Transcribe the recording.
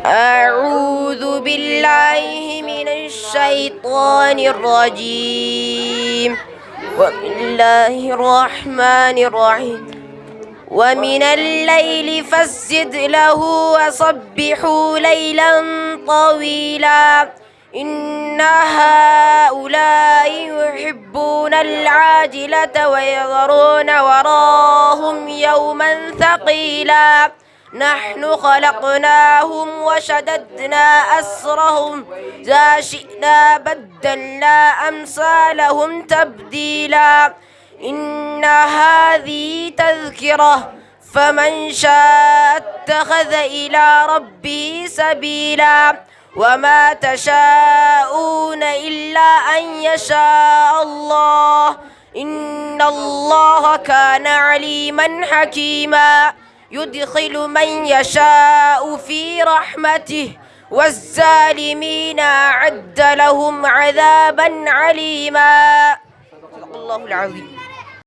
أعوذ بالله من الشيطان الرجيم. بسم الله الرحمن الرحيم. ومن الليل فاسجد له وسبحه ليلا طويلا إن هؤلاء يحبون العاجلة ويذرون وراهم يوما ثقيلا نحن خلقناهم وشددنا أسرهم إذا شئنا بدلنا أمثالهم تبديلا إن هذه تذكرة فمن شاء اتخذ إلى ربه سبيلا وما تشاءون إلا أن يشاء الله إن الله كان عليما حكيما يدخل من يشاء في رحمته والظالمين أعد لهم عذابا عليما. صدق الله العظيم.